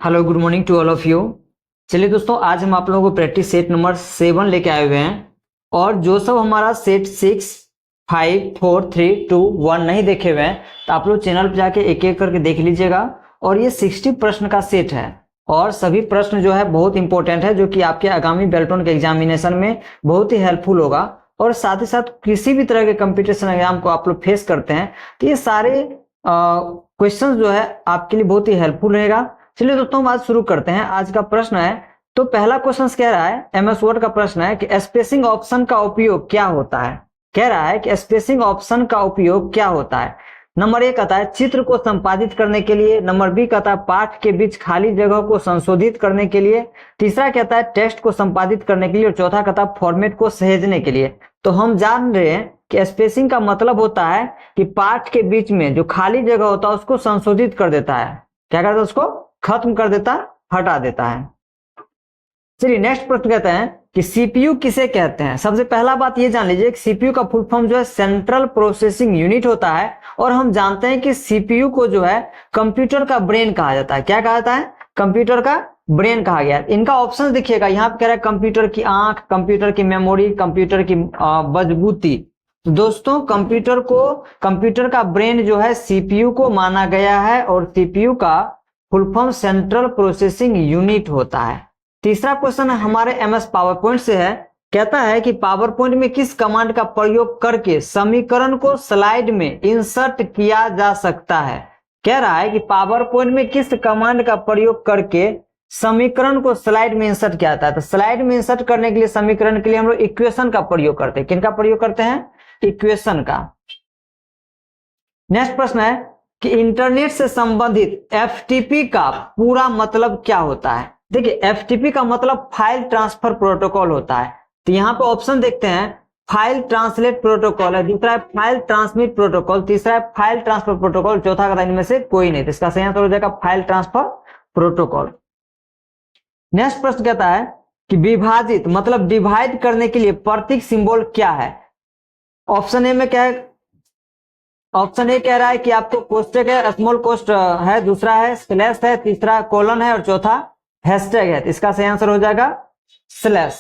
Hello good morning to all of you. चलिए दोस्तों, आज हम आप लोगों को प्रैक्टिस सेट नंबर 7 लेके आए हुए हैं। और जो सब हमारा सेट 6, 5, 4, 3, 2, 1 नहीं देखे हुए हैं तो आप लोग चैनल पर जाके एक एक करके देख लीजिएगा। और ये 60 प्रश्न का सेट है और सभी प्रश्न जो है बहुत इंपॉर्टेंट है, जो कि आपके आगामी बेल्टोन के एग्जामिनेशन में बहुत ही हेल्पफुल होगा। और साथ ही साथ किसी भी तरह के कंपटीशन एग्जाम को आप लोग फेस करते हैं तो ये सारे क्वेश्चंस जो है आपके लिए बहुत ही हेल्पफुल रहेगा। चलिए दोस्तों, आज शुरू करते हैं। आज का प्रश्न है, तो पहला क्वेश्चन कह रहा है, एमएस वर्ड का प्रश्न है कि स्पेसिंग ऑप्शन का उपयोग क्या होता है। कह रहा है कि स्पेसिंग ऑप्शन का उपयोग क्या होता है। नंबर 1 कहता है चित्र को संपादित करने के लिए। नंबर बी कहता है पाठ के बीच खाली जगह को संशोधित करने के लिए। तीसरा कहता है टेक्स्ट को संपादित करने के लिए। और चौथा कहता है फॉर्मेट को सहेजने के लिए। तो हम जान रहे हैं कि स्पेसिंग का मतलब होता है कि पाठ के बीच में जो खाली जगह होता है उसको संशोधित कर देता है। क्या करता है? उसको खत्म कर देता है, हटा देता है। चलिए नेक्स्ट प्रश्न कहते हैं कि सीपीयू किसे कहते हैं। सबसे पहला बात ये जान लीजिए कि सीपीयू का फुल फॉर्म जो है सेंट्रल प्रोसेसिंग यूनिट होता है। और हम जानते हैं कि सीपीयू को जो है कंप्यूटर का ब्रेन कहा जाता है। क्या कहा जाता है? कंप्यूटर का ब्रेन कहा गया है। इनका ऑप्शन देखिएगा, यहाँ पे कह रहा है कंप्यूटर की आंख, कंप्यूटर की मेमोरी, कंप्यूटर की मजबूती। तो दोस्तों, कंप्यूटर का ब्रेन जो है सीपीयू को माना गया है। और सीपीयू का full form central processing unit होता है। तीसरा क्वेश्चन हमारे एमएस पावर पॉइंट से है। कहता है कि पावर पॉइंट में किस कमांड का प्रयोग करके समीकरण को स्लाइड में इंसर्ट किया जा सकता है। कह रहा है कि पावर पॉइंट में किस कमांड का प्रयोग करके समीकरण को स्लाइड में इंसर्ट किया जाता है। तो स्लाइड में इंसर्ट करने के लिए, समीकरण के लिए हम लोग इक्वेशन का प्रयोग करते हैं। किनका प्रयोग करते हैं? इक्वेशन का। नेक्स्ट प्रश्न है कि इंटरनेट से संबंधित एफटीपी का पूरा मतलब क्या होता है। देखिए, एफटीपी का मतलब फाइल ट्रांसफर प्रोटोकॉल होता है। तो यहाँ पे ऑप्शन देखते हैं, फाइल ट्रांसलेट प्रोटोकॉल है, दूसरा है फाइल ट्रांसमिट प्रोटोकॉल, तीसरा है फाइल ट्रांसफर प्रोटोकॉल, चौथा का इनमें से कोई नहीं। तो इसका सही आंसर हो जाएगा फाइल ट्रांसफर प्रोटोकॉल। नेक्स्ट प्रश्न कहता है कि विभाजित मतलब डिवाइड करने के लिए प्रतीक सिंबल क्या है। ऑप्शन ए में क्या है? ऑप्शन ए कह रहा है कि आपको कोष्टक है, स्मॉल कोष्ट है, दूसरा है स्लैश है, तीसरा कोलन है और चौथा हैशटैग है। इसका सही आंसर हो जाएगा स्लैश।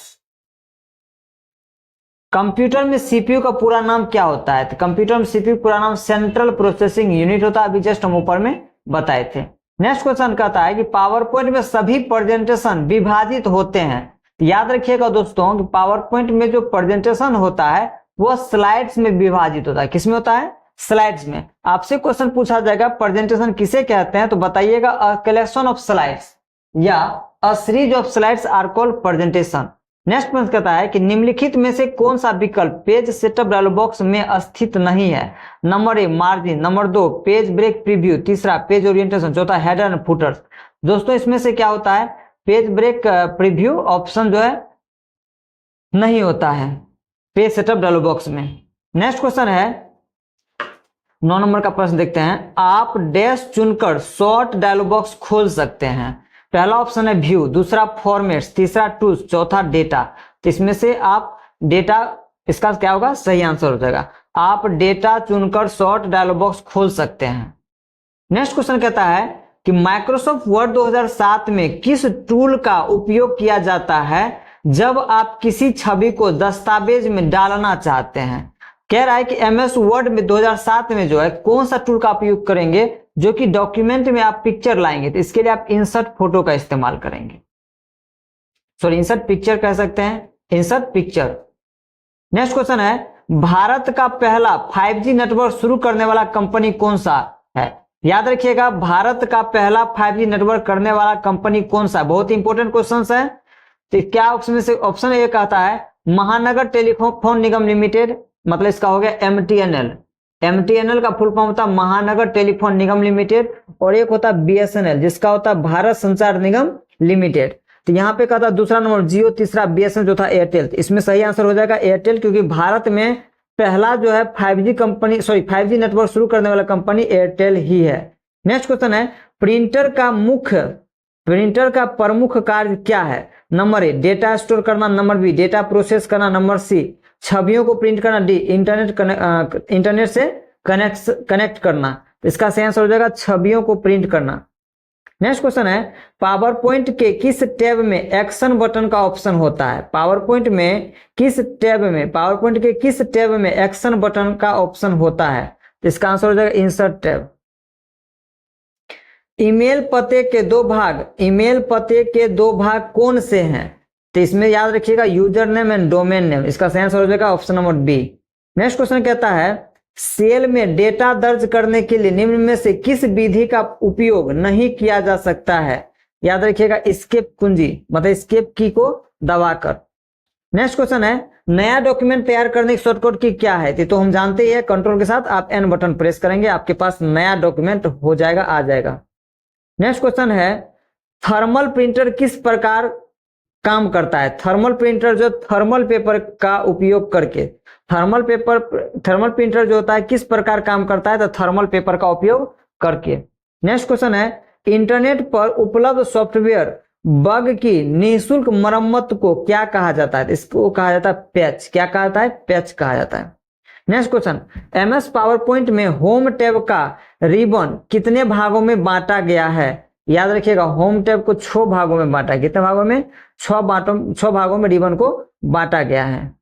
कंप्यूटर में सीपीयू का पूरा नाम क्या होता है? तो कंप्यूटर में सीपीयू पूरा नाम सेंट्रल प्रोसेसिंग यूनिट होता है। अभी जस्ट हम ऊपर में बताए थे। नेक्स्ट क्वेश्चन कहता है कि पावर पॉइंट में सभी प्रेजेंटेशन विभाजित होते हैं। याद रखिएगा दोस्तों कि पावर पॉइंट में जो प्रेजेंटेशन होता है वह स्लाइड्स में विभाजित होता है। किसमें होता है? स्लाइड्स में। आपसे क्वेश्चन पूछा जाएगा प्रेजेंटेशन किसे कहते हैं, तो बताइएगा अ कलेक्शन ऑफ स्लाइड्स या a series of slides are called presentation. Next प्रश्न कहता है कि निम्नलिखित में से कौन सा विकल्प पेज सेटअप डायलॉग बॉक्स में स्थित नहीं है। Number A margin, number 2 page break preview, तीसरा पेज ओरिएंटेशन, चौथा हेडर एंड फुटर्स। दोस्तों, इसमें से क्या होता है? पेज ब्रेक प्रीव्यू ऑप्शन जो है नहीं होता है पेज सेटअप डायलॉग बॉक्स में। नेक्स्ट क्वेश्चन है 9 नंबर का प्रश्न देखते हैं। आप डैश चुनकर शॉर्ट डायलॉग बॉक्स खोल सकते हैं। पहला ऑप्शन है व्यू, दूसरा फॉर्मेट्स, तीसरा टूल्स, चौथा डेटा। तो इसमें से आप डेटा, इसका क्या होगा? सही आंसर हो जाएगा। आप डेटा चुनकर शॉर्ट डायलॉग बॉक्स खोल सकते हैं। नेक्स्ट क्वेश्चन कहता है कि माइक्रोसॉफ्ट वर्ड 2007 में किस टूल का उपयोग किया जाता है जब आप किसी छवि को दस्तावेज में डालना चाहते हैं। कह रहा है कि एमएस वर्ड में 2007 में जो है कौन सा टूल का उपयोग करेंगे जो कि डॉक्यूमेंट में आप पिक्चर लाएंगे। तो इसके लिए आप इंसर्ट फोटो का इस्तेमाल करेंगे। सॉरी, इंसर्ट पिक्चर कह सकते हैं, इंसर्ट पिक्चर। नेक्स्ट क्वेश्चन है भारत का पहला 5G नेटवर्क शुरू करने वाला कंपनी कौन सा है। याद रखिएगा, भारत का पहला 5G नेटवर्क करने वाला कंपनी कौन सा है। बहुत इंपॉर्टेंट क्वेश्चन है। तो क्या ऑप्शन से? ऑप्शन ए कहता है महानगर टेलीफोन निगम लिमिटेड, मतलब इसका हो गया एमटीएनएल। एमटीएनएल का फुल फॉर्म होता है महानगर टेलीफोन निगम लिमिटेड। और एक होता है बीएसएनएल, जिसका होता है भारत संचार निगम लिमिटेड। तो यहाँ पे कहता है दूसरा नंबर जियो, तीसरा बीएसएनएल, चौथा एयरटेल। तो इसमें सही आंसर हो जाएगा एयरटेल, क्योंकि भारत में पहला जो है 5G नेटवर्क शुरू करने वाला कंपनी एयरटेल ही है। नेक्स्ट क्वेश्चन है प्रिंटर का प्रमुख कार्य क्या है। नंबर ए डेटा स्टोर करना, नंबर बी डेटा प्रोसेस करना, नंबर सी छवियों को प्रिंट करना, डी इंटरनेट से कनेक्ट करना। इसका सही आंसर हो जाएगा छवियों को प्रिंट करना। नेक्स्ट क्वेश्चन है पावर पॉइंट के किस टैब में एक्शन बटन का ऑप्शन होता है? पावर पॉइंट के किस टैब में एक्शन बटन का ऑप्शन होता है? इसका आंसर हो जाएगा इंसर्ट टैब। ईमेल पते के दो भाग कौन से हैं? तो इसमें याद रखिएगा user name and domain name. इसका सही आंसर हो जाएगा option number B. Next question कहता है सेल में डेटा दर्ज करने के लिए निम्न में से किस विधि का उपयोग नहीं किया जा सकता है? याद रखिएगा एस्केप कुंजी, मतलब एस्केप की को दबाकर। नेक्स्ट क्वेश्चन है नया डॉक्यूमेंट तैयार करने की शॉर्टकट की क्या है? तो हम जानते ही है कंट्रोल के साथ आप एन बटन प्रेस करेंगे, आपके पास नया डॉक्यूमेंट हो जाएगा, आ जाएगा। नेक्स्ट क्वेश्चन है थर्मल प्रिंटर किस प्रकार काम करता है? थर्मल प्रिंटर जो थर्मल पेपर का उपयोग करके, थर्मल प्रिंटर जो होता है किस प्रकार काम करता है? तो थर्मल पेपर का उपयोग करके। नेक्स्ट क्वेश्चन है इंटरनेट पर उपलब्ध सॉफ्टवेयर बग की निःशुल्क मरम्मत को क्या कहा जाता है? इसको कहा जाता है पैच। क्या कहा जाता है? पैच कहा जाता है। Next question MS power point में होम टैब का रिबन कितने भागों में बांटा गया है? याद रखिएगा होम टैब को 6 भागों में बांटा। कितने भागों में? 6 भागों में रिबन को बांटा गया है।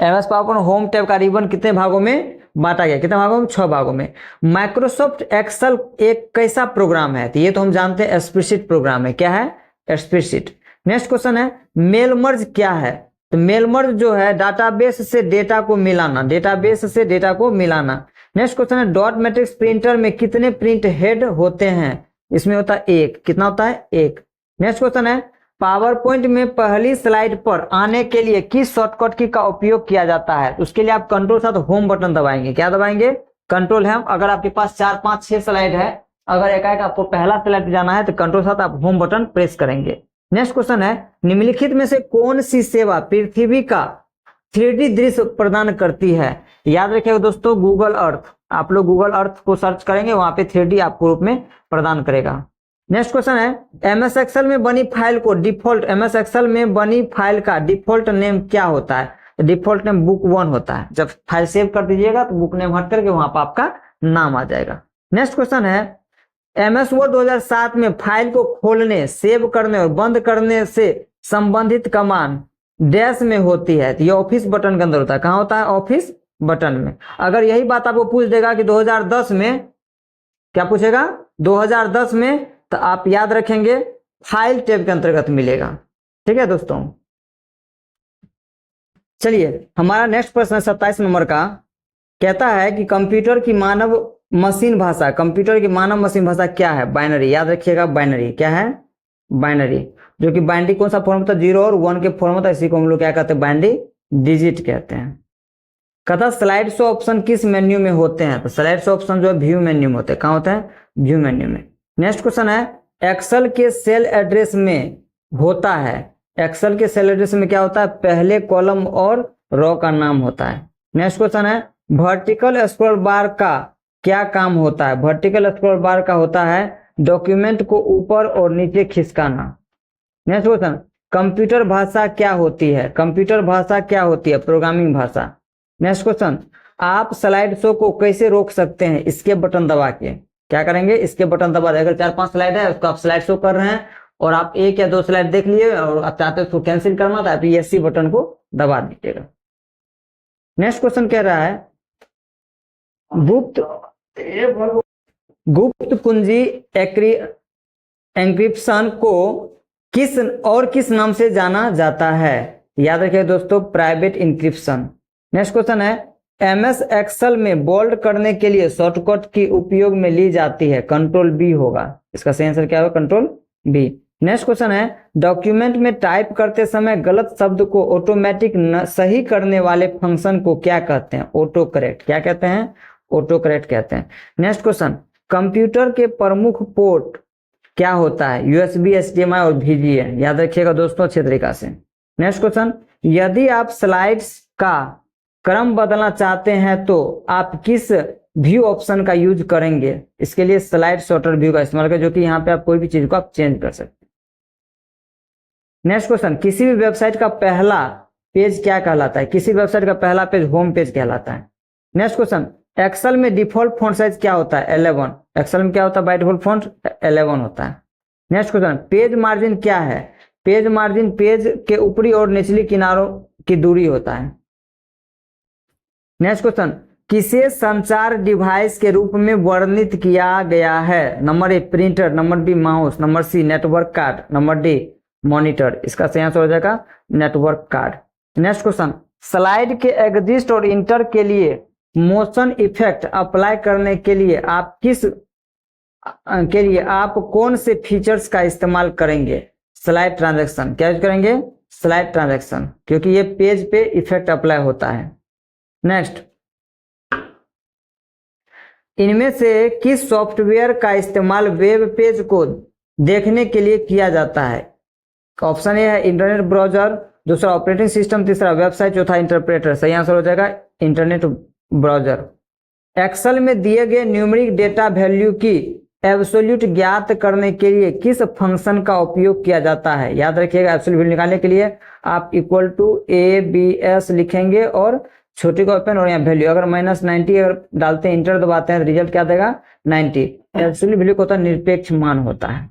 MS power point home tab का रिबन कितने भागों में बांटा गया? कितने भागों में? 6 भागों में। माइक्रोसॉफ्ट एक्सेल एक कैसा प्रोग्राम है? तो ये तो हम जानते हैं स्प्रेडशीट प्रोग्राम है। क्या है? स्प्रेडशीट। नेक्स्ट क्वेश्चन है मेल मर्ज क्या है? तो मेल मर्ज जो है डाटाबेस से डेटा को मिलाना, डेटाबेस से डेटा को मिलाना। नेक्स्ट क्वेश्चन है डॉट मैट्रिक्स प्रिंटर में कितने प्रिंट हेड होते हैं? इसमें होता है 1। कितना होता है? 1। नेक्स्ट क्वेश्चन है पावर पॉइंट में पहली स्लाइड पर आने के लिए किस शॉर्टकट की का उपयोग किया जाता है? उसके लिए आप कंट्रोल साथ होम बटन दबाएंगे। क्या दबाएंगे? कंट्रोल है। अगर आपके पास 4, 5, 6 स्लाइड है, अगर एकाएक आपको पहला स्लाइड पे जाना है तो कंट्रोल साथ आप होम बटन प्रेस करेंगे। नेक्स्ट क्वेश्चन है निम्नलिखित में से कौन सी सेवा पृथ्वी का 3D दृश्य प्रदान करती है? याद रखिएगा दोस्तों गूगल अर्थ। आप लोग गूगल अर्थ को सर्च करेंगे, वहां पे 3D आपको रूप में प्रदान करेगा। नेक्स्ट क्वेश्चन है एमएस एक्सेल में बनी फाइल को डिफॉल्ट, एमएस एक्सेल में बनी फाइल का डिफॉल्ट नेम क्या होता है? डिफॉल्ट नेम बुक 1 होता है। जब फाइल सेव कर दीजिएगा तो बुक नेम हट करके वहां पर आपका नाम आ जाएगा। नेक्स्ट क्वेश्चन है एमएस वर्ड 2007 में फाइल को खोलने, सेव करने और बंद करने से संबंधित कमांड डैश में होती है। तो ये ऑफिस बटन के अंदर होता है। कहां होता है? ऑफिस बटन में। अगर यही बात आपको पूछ देगा कि 2010 में, क्या पूछेगा? 2010 में, तो आप याद रखेंगे फाइल टैब के अंतर्गत मिलेगा। ठीक है दोस्तों, चलिए हमारा नेक्स्ट प्रश्न है 27 नंबर का। कहता है कि कंप्यूटर की मानव मशीन भाषा, कंप्यूटर की मानव मशीन भाषा क्या है? बाइनरी। याद रखिएगा बाइनरी। क्या है? बाइनरी। जो कि बाइनरी कौन सा फॉर्म होता है? 0 और 1 के फॉर्म होता है। इसी को हम लोग क्या कहते हैं? बाइनरी डिजिट कहते हैं। कहता स्लाइड शो ऑप्शन किस मेन्यू में होते हैं? तो स्लाइड शो ऑप्शन जो है व्यू मेन्यू में होते हैं। कहां होते हैं? व्यू मेन्यू में। नेक्स्ट क्वेश्चन है एक्सेल के सेल एड्रेस में होता है, एक्सेल के सेल एड्रेस में क्या होता है? पहले कॉलम और रो का नाम होता है। नेक्स्ट क्वेश्चन है वर्टिकल स्क्रॉल बार का क्या काम होता है? वर्टिकल स्क्रॉल बार का होता है डॉक्यूमेंट को ऊपर और नीचे खिसकाना। नेक्स्ट क्वेश्चन कंप्यूटर भाषा क्या होती है? कंप्यूटर भाषा क्या होती है? प्रोग्रामिंग भाषा। नेक्स्ट क्वेश्चन आप स्लाइड शो को कैसे रोक सकते हैं? इसके बटन दबा के। क्या करेंगे? इसके बटन दबा दें। अगर 4-5 स्लाइड है उसको आप स्लाइड शो कर रहे हैं और आप 1 या 2 स्लाइड देख लिए और आप चाहते हैं उसको कैंसिल करना था, तो ESC बटन को दबा दीजिएगा। नेक्स्ट क्वेश्चन कह रहा है गुप्त कुंजी एन्क्रिप्शन को किस नाम से जाना जाता है? याद रखिए दोस्तों प्राइवेट इंक्रिप्शन। नेक्स्ट क्वेश्चन है एमएस एक्सेल में बोल्ड करने के लिए शॉर्टकट की उपयोग में ली जाती है? कंट्रोल बी होगा। इसका सही आंसर क्या होगा? Control B. नेक्स्ट क्वेश्चन है डॉक्यूमेंट में टाइप करते समय गलत शब्द को ऑटोमेटिक सही करने वाले फंक्शन को क्या कहते हैं? Auto correct. क्या कहते हैं? ऑटो करेक्ट कहते हैं। नेक्स्ट क्वेश्चन कंप्यूटर के प्रमुख पोर्ट क्या होता है? USB, HDMI और VGA। याद रखिएगा दोस्तों अच्छे तरीका से। नेक्स्ट क्वेश्चन यदि आप स्लाइड्स का क्रम बदलना चाहते हैं तो आप किस व्यू ऑप्शन का यूज करेंगे? इसके लिए स्लाइड सॉर्टर व्यू का इस्तेमाल करें, जो कि यहाँ पे आप कोई भी चीज को आप चेंज कर सकते हैं। नेक्स्ट क्वेश्चन किसी भी वेबसाइट का पहला पेज क्या कहलाता है? किसी वेबसाइट का पहला पेज होम पेज कहलाता है। नेक्स्ट क्वेश्चन एक्सेल में डिफॉल्ट फॉन्ट साइज क्या होता है? 11। एक्सेल में क्या होता है बाय डिफॉल्ट फॉन्ट? 11 होता है। नेक्स्ट क्वेश्चन, पेज मार्जिन क्या है? पेज मार्जिन पेज के ऊपरी और निचली किनारों की दूरी होता है। नेक्स्ट क्वेश्चन, किसे संचार डिवाइस के रूप में वर्णित किया गया है? Number A printer, number B mouse, number C network card, number D monitor. इसका सही आंसर हो जाएगा network card. Next question, slide के एग्जिस्ट और इंटर के लिए मोशन इफेक्ट अप्लाई करने के लिए आप कौन से फीचर्स का इस्तेमाल करेंगे? Slide transaction. क्या यूज करेंगे? स्लाइड ट्रांजैक्शन, क्योंकि ये पेज पे इफेक्ट अप्लाई होता है। नेक्स्ट, इनमें से किस सॉफ्टवेयर का इस्तेमाल वेब पेज को देखने के लिए किया जाता है? ऑप्शन ए है इंटरनेट ब्राउजर, दूसरा ऑपरेटिंग सिस्टम, तीसरा वेबसाइट, चौथा इंटरप्रेटर। सही आंसर हो जाएगा इंटरनेट ब्राउजर। एक्सेल में दिए गए न्यूमेरिक डेटा वैल्यू की एब्सोल्यूट ज्ञात करने के लिए किस फंक्शन का उपयोग किया जाता है? याद रखिएगा, एब्सोल्यूट वैल्यू निकालने के लिए आप इक्वल टू ABS लिखेंगे और छोटी का ओपन और यहाँ वैल्यू, अगर -90 अगर डालते हैं, इंटर दबाते हैं, रिजल्ट क्या देगा? 90। एब्सोल्यूट वैल्यू को होता है निरपेक्ष मान होता है।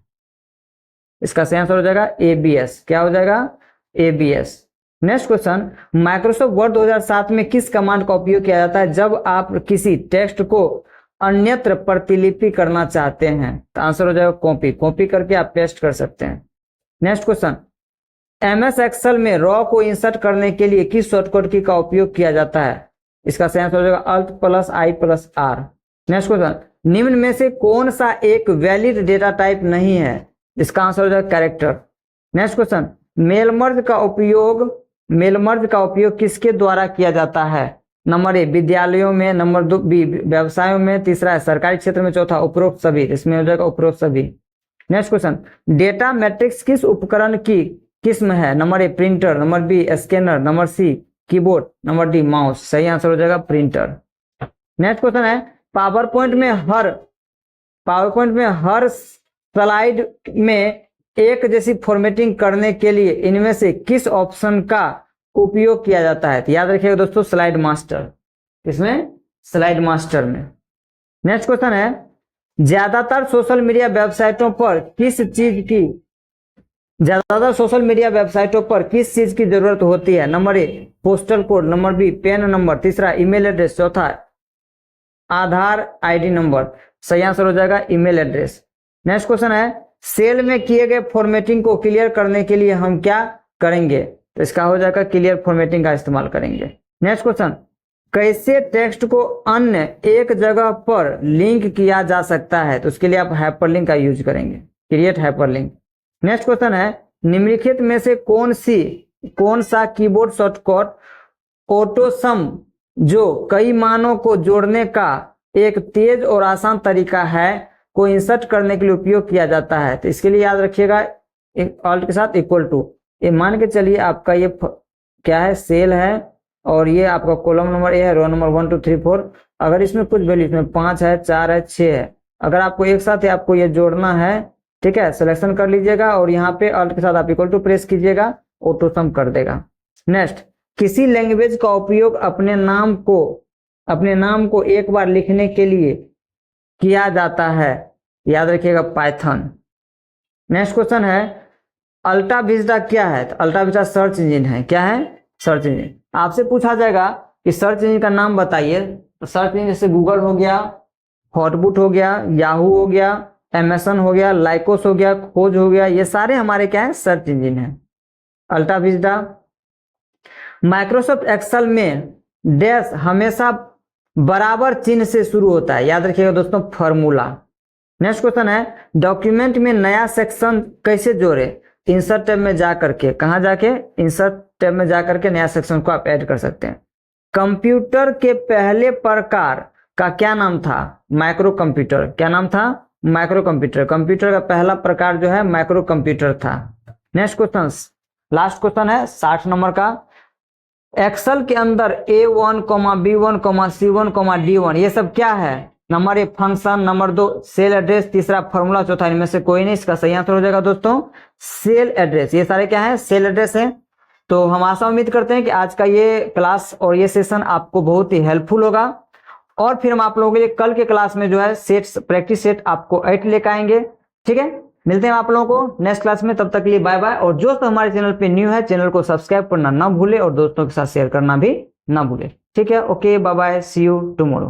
इसका सही आंसर हो जाएगा ABS। क्या हो जाएगा? ABS। Next question, Microsoft word 2007 में किस कमांड का उपयोग किया जाता है जब आप किसी टेक्स्ट को अन्यत्र प्रतिलिपि करना चाहते हैं? तो आंसर हो जाएगा कॉपी। कॉपी करके आप पेस्ट कर सकते हैं। नेक्स्ट क्वेश्चन, MS एक्सेल में रॉ को इंसर्ट करने के लिए किस शॉर्टकट की का उपयोग किया जाता है? इसका सही आंसर हो जाएगा Alt+I+R। नेक्स्ट क्वेश्चन, निम्न में से कौन सा एक वैलिड डेटा टाइप नहीं है? इसका आंसर हो जाएगा कैरेक्टर। नेक्स्ट क्वेश्चन, मेलमर्ज का उपयोग किसके द्वारा किया जाता है? नंबर ए विद्यालयों में, नंबर 2 बी व्यवसायों में, तीसरा है सरकारी क्षेत्र में, चौथा उपरोक्त सभी। इसमें हो जाएगा उपरोक्त सभी। नेक्स्ट क्वेश्चन, डेटा मैट्रिक्स किस उपकरण की किस्म है? Number A printer, number B scanner, number C keyboard, number D mouse. सही आंसर हो जाएगा प्रिंटर। नेक्स्ट क्वेश्चन है, पावर पॉइंट में हर स्लाइड में एक जैसी फॉर्मेटिंग करने के लिए इनमें से किस ऑप्शन का उपयोग किया जाता है? तो याद रखिएगा दोस्तों, स्लाइड मास्टर। इसमें स्लाइड मास्टर में। नेक्स्ट क्वेश्चन है, ज्यादातर सोशल मीडिया वेबसाइटों पर किस चीज की जरूरत होती है? Number A postal code, number B PAN number, तीसरा ईमेल एड्रेस, चौथा आधार ID नंबर। सही आंसर हो जाएगा ईमेल एड्रेस। नेक्स्ट क्वेश्चन है, सेल में किए गए फॉर्मेटिंग को क्लियर करने के लिए हम क्या करेंगे? तो इसका हो जाएगा क्लियर फॉर्मेटिंग का इस्तेमाल करेंगे। नेक्स्ट क्वेश्चन, कैसे टेक्स्ट को अन्य एक जगह पर लिंक किया जा सकता है? तो उसके लिए आप हाइपरलिंक का यूज करेंगे, क्रिएट हाइपरलिंक। नेक्स्ट क्वेश्चन है, निम्नलिखित में से कौन सा कीबोर्ड शॉर्टकट ऑटोसम जो कई मानों को जोड़ने का एक तेज और आसान तरीका है को इंसर्ट करने के लिए उपयोग किया जाता है? तो इसके लिए याद रखिएगा ऑल्ट के साथ इक्वल टू, ये मान के चलिए आपका ये क्या है? सेल है, और ये आपका कॉलम नंबर ए है, रो नंबर 1 2 3 4। अगर इसमें कुछ वैल्यू, इसमें 5 है, 4 है, 6 है, अगर आपको एक साथ है आपको ये जोड़ना है, ठीक है, सिलेक्शन कर लीजिएगा और यहाँ पे ऑल्ट के साथ आप इक्वल टू प्रेस कीजिएगा, ऑटो सम कर देगा। नेक्स्ट, किसी लैंग्वेज का उपयोग अपने नाम को एक बार लिखने के लिए किया जाता है? याद रखिएगा पाइथन। नेक्स्ट क्वेश्चन है, अल्टा विस्टा क्या है? तो अल्टा विस्टा सर्च इंजन है। क्या है? Search engine. आपसे पूछा जाएगा कि सर्च इंजन का नाम बताइए, तो सर्च इंजन जैसे गूगल हो गया, हॉटबुट हो गया, याहू हो गया, एमेजन हो गया, लाइकोस हो गया, खोज हो गया, ये सारे हमारे क्या है? सर्च इंजन है। अल्टा विस्टा। माइक्रोसॉफ्ट एक्सेल में डैश हमेशा बराबर चिन्ह से शुरू होता है। याद रखिएगा दोस्तों, फॉर्मूला। नेक्स्ट क्वेश्चन है, डॉक्यूमेंट में नया सेक्शन कैसे जोड़े? इंसर्ट टैब में जा करके, कहां जाके? इंसर्ट टैब में जा करके नया सेक्शन को आप ऐड कर सकते हैं। कंप्यूटर के पहले प्रकार का क्या नाम था? Micro computer. क्या नाम था? Micro computer. कंप्यूटर का पहला प्रकार जो है माइक्रो कंप्यूटर था। नेक्स्ट क्वेश्चन, लास्ट क्वेश्चन है 60 नंबर का। एक्सेल के अंदर A1, B1, C1, D1 ये सब क्या है? Number 1 function, number 2 cell address, तीसरा फॉर्मूला, चौथा इनमें से कोई नहीं। इसका सही आंसर हो जाएगा दोस्तों सेल एड्रेस। ये सारे क्या है? सेल एड्रेस है। तो हम आशा उम्मीद करते हैं कि आज का ये क्लास और ये सेशन आपको बहुत ही हेल्पफुल होगा। और फिर हम आप लोगों के लिए कल के क्लास में जो है सेट्स प्रैक्टिस सेट आपको 8 लेकर आएंगे। ठीक है, मिलते हैं आप लोगों को नेक्स्ट क्लास में, तब तक के लिए बाय बाय। और जो हमारे चैनल पे न्यू है, चैनल को सब्सक्राइब करना ना भूले और दोस्तों के साथ शेयर करना भी ना भूले। ठीक है, okay, bye bye, see you tomorrow.